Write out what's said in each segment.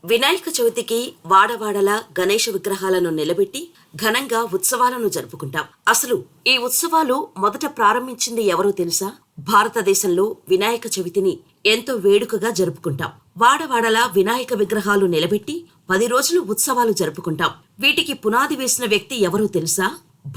వినాయక చవితికి వాడవాడలా గణేష విగ్రహాలను నిలబెట్టి ఘనంగా ఉత్సవాలను జరుపుకుంటాం. అసలు ఈ ఉత్సవాలు మొదట ప్రారంభించింది ఎవరో తెలుసా? భారతదేశంలో వినాయక చవితిని ఎంతో వేడుకగా జరుపుకుంటాం. వాడవాడలా వినాయక విగ్రహాలు నిలబెట్టి 10 రోజులు ఉత్సవాలు జరుపుకుంటాం. వీటికి పునాది వేసిన వ్యక్తి ఎవరో తెలుసా?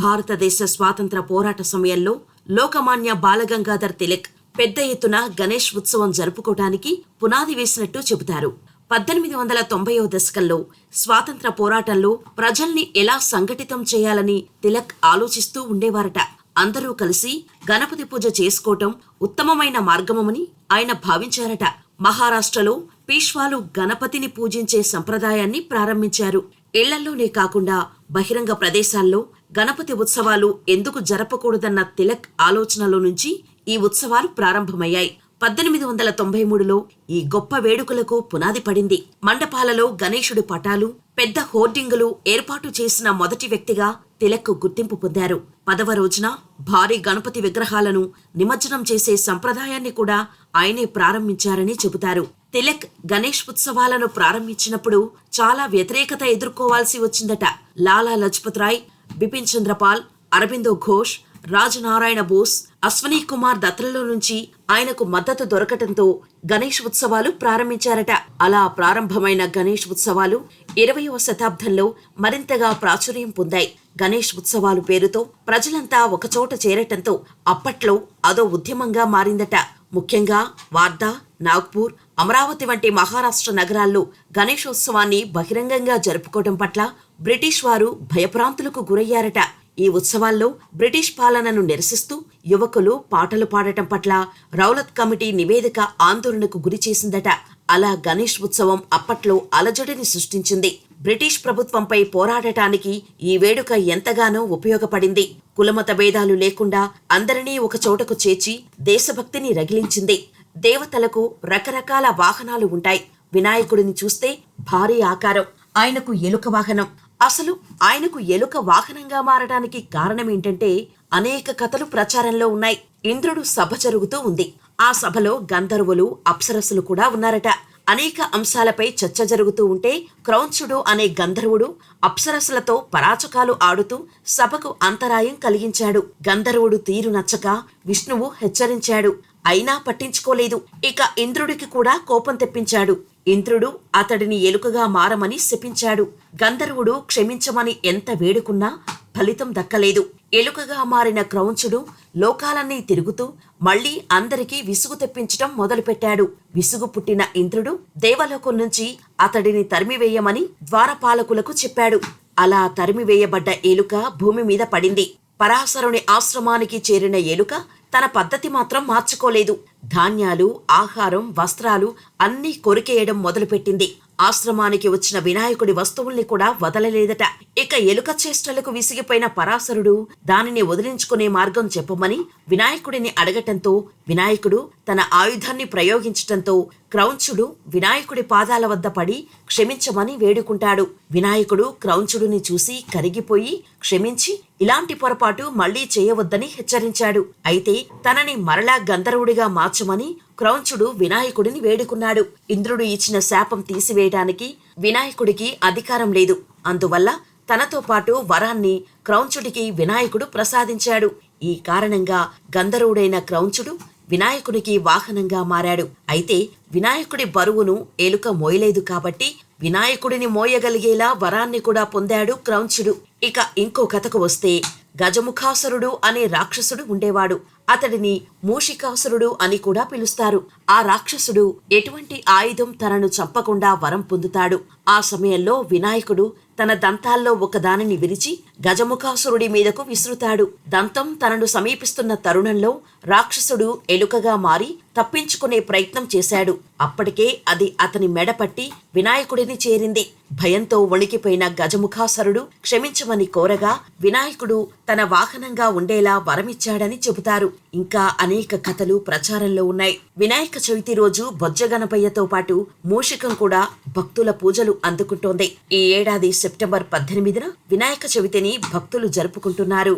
భారతదేశ స్వాతంత్ర పోరాట సమయంలో లోకమాన్య బాలగంగాధర్ తిలక్ పెద్ద ఎత్తున గణేష్ ఉత్సవం జరుపుకోవటానికి పునాది వేసినట్టు చెబుతారు. 1890వ దశకంలో స్వాతంత్ర పోరాటంలో ప్రజల్ని ఎలా సంఘటితం చేయాలని తిలక్ ఆలోచిస్తూ ఉండేవారట. అందరూ కలిసి గణపతి పూజ చేసుకోవటం ఉత్తమమైన మార్గమని ఆయన భావించారట. మహారాష్ట్రలో పీష్వాలు గణపతిని పూజించే సంప్రదాయాన్ని ప్రారంభించారు. ఇళ్లల్లోనే కాకుండా బహిరంగ ప్రదేశాల్లో గణపతి ఉత్సవాలు ఎందుకు జరపకూడదన్న తిలక్ ఆలోచనలో నుంచి ఈ ఉత్సవాలు ప్రారంభమయ్యాయి. 1893లో ఈ గొప్ప వేడుకలకు పునాది పడింది. మండపాలలో గణేశుడి పటాలు, పెద్ద హోర్డింగులు ఏర్పాటు చేసిన మొదటి వ్యక్తిగా తిలక్ గుర్తింపు పొందారు. 10వ రోజున భారీ గణపతి విగ్రహాలను నిమజ్జనం చేసే సంప్రదాయాన్ని కూడా ఆయనే ప్రారంభించారని చెబుతారు. తిలక్ గణేష్ ఉత్సవాలను ప్రారంభించినప్పుడు చాలా వ్యతిరేకత ఎదుర్కోవాల్సి వచ్చిందట. లాలా లజపత్ రాయ్, బిపిన్ చంద్రపాల్, అరబిందో ఘోష్, రాజనారాయణ బోస్, అశ్వనీ కుమార్ దత్లలో నుంచి ఆయనకు మద్దతు దొరకటంతో గణేష్ ఉత్సవాలు ప్రారంభించారట. అలా ప్రారంభమైన గణేష్ ఉత్సవాలు 20వ శతాబ్దంలో మరింతగా ప్రాచుర్యం పొందాయి. గణేష్ ఉత్సవాలు పేరుతో ప్రజలంతా ఒకచోట చేరటంతో అప్పట్లో అదో ఉద్యమంగా మారిందట. ముఖ్యంగా వార్దా, నాగ్పూర్, అమరావతి వంటి మహారాష్ట్ర నగరాల్లో గణేశోత్సవాన్ని బహిరంగంగా జరుపుకోవడం పట్ల బ్రిటిష్ వారు భయభ్రాంతులకు గురయ్యారట. ఈ ఉత్సవాల్లో బ్రిటిష్ పాలనను నిరసిస్తూ యువకులు పాటలు పాడటం పట్ల రౌలత్ కమిటీ నివేదిక ఆందోళనకు గురి చేసిందట. అలా గణేష్ ఉత్సవం అప్పట్లో అలజడిని సృష్టించింది. బ్రిటిష్ ప్రభుత్వంపై పోరాడటానికి ఈ వేడుక ఎంతగానో ఉపయోగపడింది. కులమత భేదాలు లేకుండా అందరినీ ఒక చోటకు చేర్చి దేశభక్తిని రగిలించింది. దేవతలకు రకరకాల వాహనాలు ఉంటాయి. వినాయకుడిని చూస్తే భారీ ఆకారం, ఆయనకు ఎలుక వాహనం. అసలు ఆయనకు ఎలుక వాహనంగా మారడానికి కారణమేంటంటే అనేక కథలు ప్రచారంలో ఉన్నాయి. ఇంద్రుడు సభ జరుగుతూ ఉంది. ఆ సభలో గంధర్వులు, అప్సరస్సులు కూడా ఉన్నారట. అనేక అంశాలపై చర్చ జరుగుతూ ఉంటే క్రౌంచుడు అనే గంధర్వుడు అప్సరస్సులతో పరాచకాలు ఆడుతూ సభకు అంతరాయం కలిగించాడు. గంధర్వుడు తీరు నచ్చక విష్ణువు హెచ్చరించాడు. అయినా పట్టించుకోలేదు. ఇక ఇంద్రుడికి కూడా కోపం తెప్పించాడు. ఇంద్రుడు అతడిని ఎలుకగా మారమని శపించాడు. గంధర్వుడు క్షమించమని ఎంత వేడుకున్నా ఫలితం దక్కలేదు. ఎలుకగా మారిన క్రౌంచుడు లోకాలన్నీ తిరుగుతూ మళ్లీ అందరికీ విసుగు తెప్పించటం మొదలుపెట్టాడు. విసుగు పుట్టిన ఇంద్రుడు దేవలోకం నుంచి అతడిని తరిమివేయమని ద్వారపాలకులకు చెప్పాడు. అలా తరిమివేయబడ్డ ఎలుక భూమి మీద పడింది. పరాశరుని ఆశ్రమానికి చేరిన ఎలుక తన పద్ధతి మాత్రం మార్చుకోలేదు. ధాన్యాలు, ఆహారం, వస్త్రాలు అన్నీ కొరికేయడం మొదలుపెట్టింది. ఆశ్రమానికి వచ్చిన వినాయకుడి వస్తువుల్ని కూడా వదలలేదట. ఇక ఎలుక చేష్టలకు విసిగిపోయిన పరాశరుడు దానిని వదిలించుకునే మార్గం చెప్పమని వినాయకుడిని అడగటంతో వినాయకుడు తన ఆయుధాన్ని ప్రయోగించటంతో క్రౌంచుడు వినాయకుడి పాదాల వద్ద పడి క్షమించమని వేడుకుంటాడు. వినాయకుడు క్రౌంచుడిని చూసి కరిగిపోయి క్షమించి ఇలాంటి పొరపాటు మళ్లీ చేయవద్దని హెచ్చరించాడు. అయితే తనని మరలా గంధర్వుడిగా మార్చమని క్రౌంచుడు వినాయకుడిని వేడుకున్నాడు. ఇంద్రుడు ఇచ్చిన శాపం తీసివేయడానికి వినాయకుడికి అధికారం లేదు. అందువల్ల తనతో పాటు వరాన్ని క్రౌంచుడికి వినాయకుడు ప్రసాదించాడు. ఈ కారణంగా గంధర్వుడైన క్రౌంచుడు వినాయకుడికి వాహనంగా మారాడు. అయితే వినాయకుడి బరువును ఎలుక మోయలేదు కాబట్టి వినాయకుడిని మోయగలిగేలా వరాన్ని కూడా పొందాడు క్రౌంచుడు. ఇక ఇంకో కథకు వస్తే గజముఖాసురుడు అనే రాక్షసుడు ఉండేవాడు. అతడిని మూషికాసురుడు అని కూడా పిలుస్తారు. ఆ రాక్షసుడు ఎటువంటి ఆయుధం తనను చంపకుండా వరం పొందుతాడు. ఆ సమయంలో వినాయకుడు తన దంతాల్లో ఒకదానిని విరిచి గజముఖాసురుడి మీదకు విసురుతాడు. దంతం తనను సమీపిస్తున్న తరుణంలో రాక్షసుడు ఎలుకగా మారి తప్పించుకునే ప్రయత్నం చేశాడు. అప్పటికే అది అతని మెడపట్టి వినాయకుడిని చేరింది. భయంతో వణికిపోయిన గజముఖాసురుడు క్షమించమని కోరగా వినాయకుడు తన వాహనంగా ఉండేలా వరమిచ్చాడని చెబుతారు. ఇంకా అనేక కథలు ప్రచారంలో ఉన్నాయి. వినాయక చవితి రోజు బొజ్జ గణపయ్యతో పాటు మూషికం కూడా భక్తుల పూజలు అందుకుంటోంది. ఈ ఏడాది సెప్టెంబర్ 18న వినాయక చవితిని భక్తులు జరుపుకుంటున్నారు.